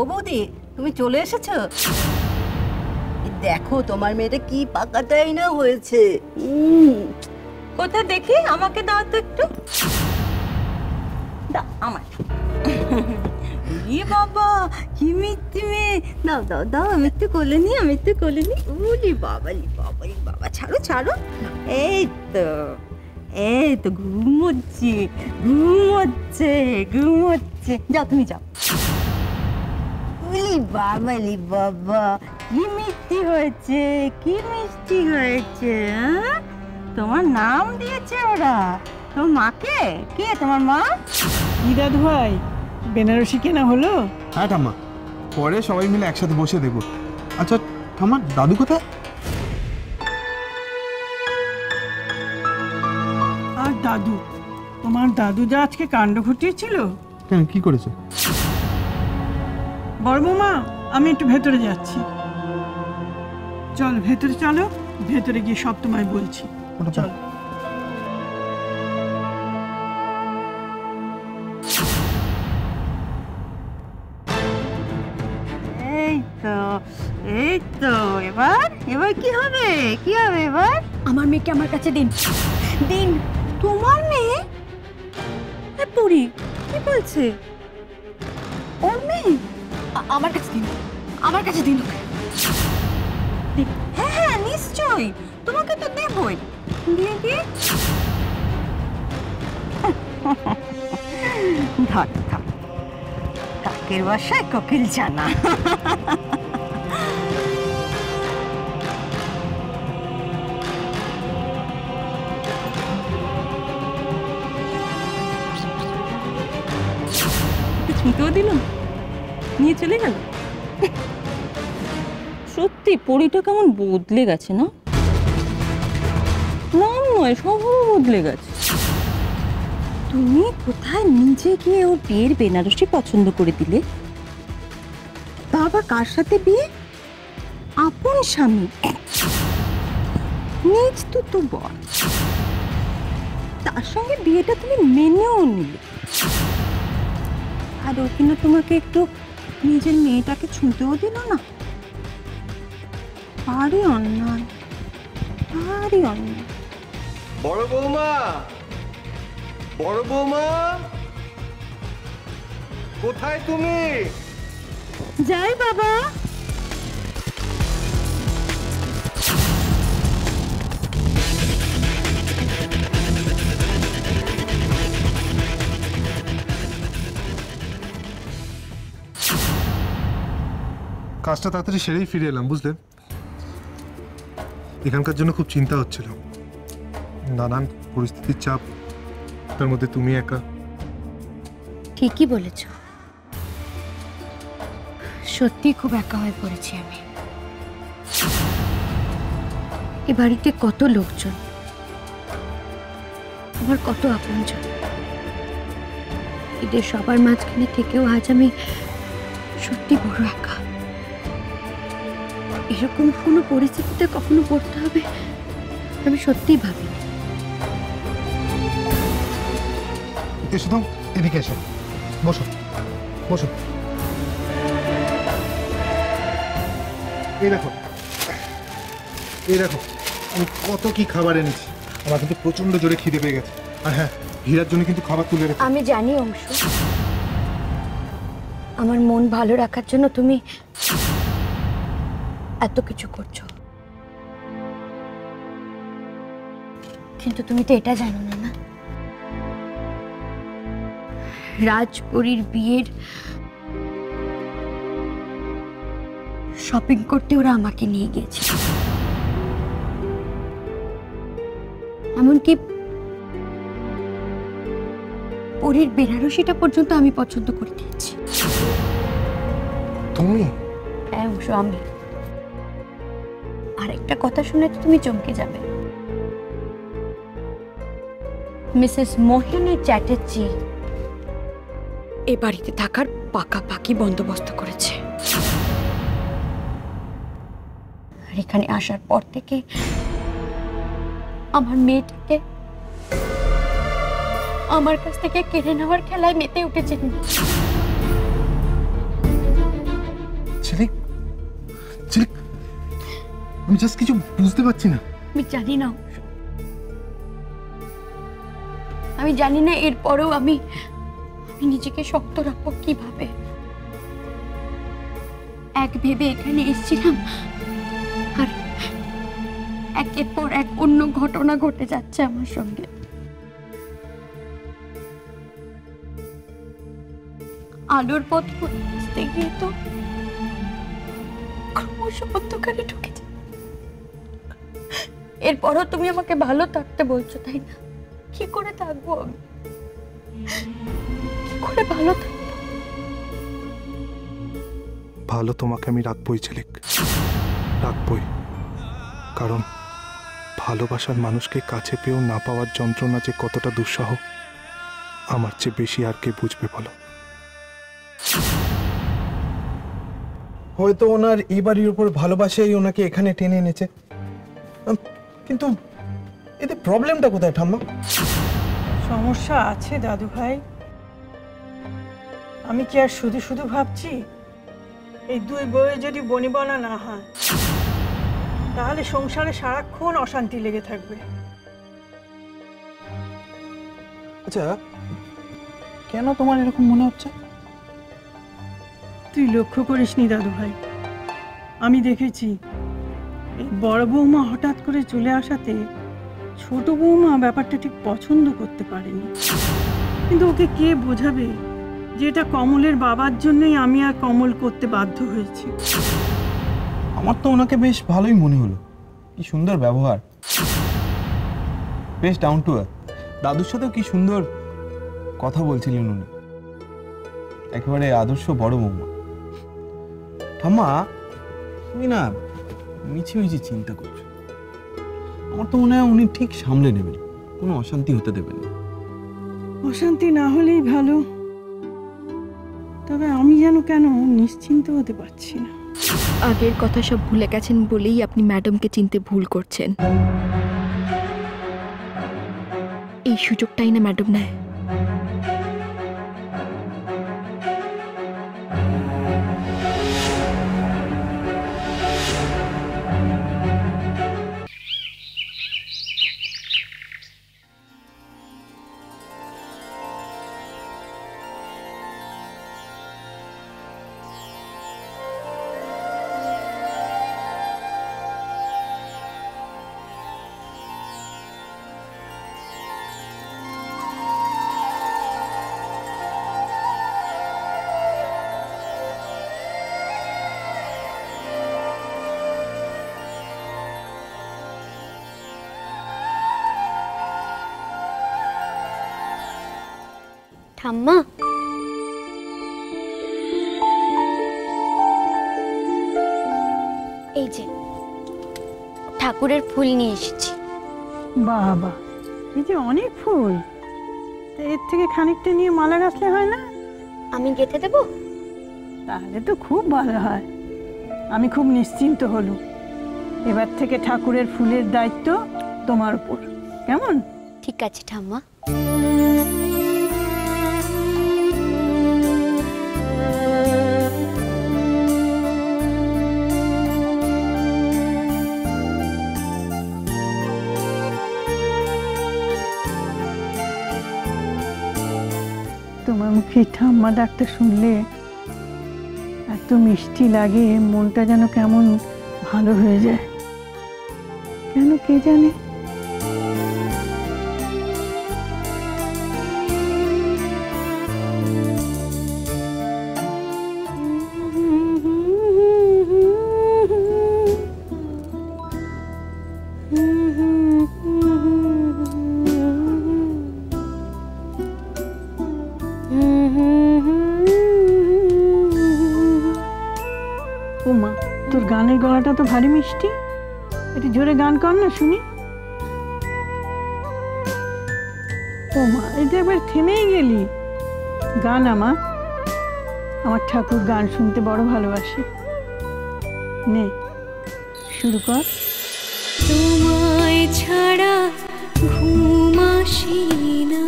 ও বৌদি, তুমি চলে এসেছো? দেখো তোমার মেয়েটা কি পাকাটাই না হয়েছে। কোথায় দেখি, আমাকে দাও তো একটু। দাও আমার। ই বাবা, কি মিষ্টি মেয়ে। দাও দাও দাও, আমি একটু কোলে নি, আমি একটু কোলে নি। উলি বাবা, লি বাবা, লি বাবা, ছাড়ো ছাড়ো। এই তো, এই তো ঘুমোচ্ছে, ঘুমোচ্ছে, ঘুমোচ্ছে। যাও তুমি যাও। উলি বাবা, লি বাবা, কি মিষ্টি হয়েছে, কি মিষ্টি হয়েছে। হ্যাঁ, তোমার নাম দিয়েছে ওরা। তোমার মাকে? কে তোমার মা? কি দাদু ভাই, বেনারসি কেনা হলো? হ্যাঁ ঠাম্মা, পরে সবাই মিলে একসাথে বসে দেখবো। আচ্ছা ঠাম্মা, দাদু কোথায়? আর দাদু, তোমার দাদু যা আজকে কাণ্ড ঘটিয়েছিল। কেন, কি করেছে? বড় বৌমা, আমি একটু ভেতরে যাচ্ছি। চল ভেতরে চলো, ভেতরে গিয়ে সব তোমায় বলছি। চল। এই তো, এই তো, এবার এবার কি হবে, কি হবে এবার? আমার মেয়েকে আমার কাছে দিন। দিন? তোমার মেয়ে? পুরি কি বলছে? ওর মেয়ে? আমার কাছে দিন, আমার কাছে দিন ওকে। হ্যাঁ হ্যাঁ, নিশ্চয়ই, তোমাকে তো দেবই। দিয়ে দিয়ে ধর ধর, কাকের বাসায় কোকিল জানা। ছুঁতেও দিল, নিয়ে চলে গেল। সত্যি পরিটা কেমন বদলে গেছে না? নাম নয়, স্বভাব বদলে গেছে। তুমি কোথায় নিজে গিয়ে ওর বিয়ের বেনারসি পছন্দ করে দিলে? তা আবার কার সাথে বিয়ে? আপন স্বামী, নিজ তো বর, তার সঙ্গে বিয়েটা তুমি মেনেও নিলে। আর ও কিনা তোমাকে একটু নিজের মেয়েটাকে ছুঁতেও দিল না। ভারী অন্যায়, ভারী অন্যায়। বড় বৌমা, বড় বৌমা, কোথায় তুমি? যাই বাবা। কাজটা তাড়াতাড়ি সেরেই ফিরে এলাম, বুঝলে? এখানকার জন্য খুব চিন্তা হচ্ছিল, নানান পরিস্থিতির চাপ, তার মধ্যে তুমি একা। ঠিকই বলেছ, সত্যি খুব একা হয়ে পড়েছি আমি। এ বাড়িতে কত লোকজন, আমার কত আপনজন, এদের সবার মাঝখানে থেকেও আজ আমি সত্যি বড় একা। এরকম কোনো পরিস্থিতিতে কখনো পড়তে হবে আমি সত্যিই ভাবি। এসো তো, এদিকে এসো, বসো বসো। এই দেখো, এই দেখো, আমি কত কি খাবার এনেছি। আমার কিন্তু প্রচন্ড জোরে খিদে পেয়ে গেছে। আর হ্যাঁ, হীরার জন্য কিন্তু খাবার তুলে রেখে। আমি জানি অংশ, আমার মন ভালো রাখার জন্য তুমি এত কিছু করছো, কিন্তু তুমি তো এটা জানো না, না রাজপুরীর বিয়ের শপিং করতে ওরা আমাকে নিয়ে গেছে। এমনকি পরীর বেনারসিটা পর্যন্ত আমি পছন্দ করে দিয়েছি। তুমি? হ্যাঁ অংশ, আমি। আরেকটা কথা শুনে তো তুমি চমকে যাবে। মিসেস মোহিনী চ্যাটার্জি এ বাড়িতে থাকার পাকাপাকি বন্দোবস্ত করেছে। আর এখানে আসার পর থেকে আমার মেয়েটাকে আমার কাছ থেকে কেড়ে নেওয়ার খেলায় মেতে উঠেছেন। আমি জাস্ট কিছু বুঝতে পারছি না। আমি জানি না, আমি জানি না এরপরেও আমি নিজেকে শক্ত রাখবো কিভাবে। এক ভেবে এখানে এসেছিলাম, আর একের পর এক অন্য ঘটনা ঘটে যাচ্ছে আমার সঙ্গে। আলোর পথ খুঁজতে গিয়ে তো ক্রমশ অন্ধকারে ঢুকে যায়। এরপরও তুমি আমাকে ভালো থাকতে বলছো, তাই না? কি করে থাকবো আমি? কি করে ভালো থাকবো? ভালো তোমাকে আমি রাখবই ঝিলিক, রাখবই। কারণ ভালোবাসার মানুষকে কাছে পেয়েও না পাওয়ার যন্ত্রণা যে কতটা দুঃসহ, আমার চেয়ে বেশি আর কে বুঝবে বলো? হয়তো ওনার এই বাড়ির উপর ভালোবাসাই ওনাকে এখানে টেনে এনেছে, কিন্তু এতে প্রবলেমটা কোথায় ঠাম্মা? সমস্যা আছে দাদু ভাই। আমি কি আর শুধু শুধু ভাবছি? এই দুই বউয়ে যদি বনিবনা না হয়, তাহলে সংসারে সারাক্ষণ অশান্তি লেগে থাকবে। আচ্ছা, কেন তোমার এরকম মনে হচ্ছে? তুই লক্ষ্য করিসনি দাদু ভাই? আমি দেখেছি এই বড় বৌমা হঠাৎ করে চলে আসাতে ছোট বৌমা ব্যাপারটা ঠিক পছন্দ করতে পারেনি। কিন্তু ওকে কে বোঝাবে যে এটা কমলের বাবার জন্যই আমি আর কমল করতে বাধ্য হয়েছি। আমার তো ওনাকে বেশ ভালোই মনে হলো। কি সুন্দর ব্যবহার, বেশ ডাউন টু আর্থ। দাদুর সাথেও কি সুন্দর কথা বলছিলেন উনি, একেবারে আদর্শ বড় বৌমা। ঠাম্মা, তুমি না মিছি মিছি চিন্তা করছো। আমার তো মনে হয় উনি ঠিক সামলে নেবেন, কোনো অশান্তি হতে দেবেন না। অশান্তি না হলেই ভালো, তবে আমি যেন কেন নিশ্চিন্ত হতে পারছি না। আগের কথা সব ভুলে গেছেন বলেই আপনি ম্যাডামকে চিনতে ভুল করছেন। এই সুযোগটাই না ম্যাডাম নেয়। ঠাম্মা, এই যে ঠাকুরের ফুল নিয়ে এসেছি। বাবা, এই যে অনেক ফুল, তা এর থেকে খানিকটা নিয়ে মালা গাছলে হয় না? আমি গেঁথে দেবো? তাহলে তো খুব ভালো হয়। আমি খুব নিশ্চিন্ত হলুম। এবার থেকে ঠাকুরের ফুলের দায়িত্ব তোমার উপর, কেমন? ঠিক আছে ঠাম্মা। তোমার মুখে ঠাম্মা ডাকটা শুনলে এত মিষ্টি লাগে, মনটা যেন কেমন ভালো হয়ে যায়। কেন কে জানে? ওমা, তোর গানের গলাটা তো ভারী মিষ্টি, একটু জোরে গান কর না শুনি। ওমা, এটা একবার থেমেই গেলি। গান আমার ঠাকুর গান শুনতে বড় ভালোবাসে। নে শুরু কর। তোমায় ছাড়া ঘুম আসে না।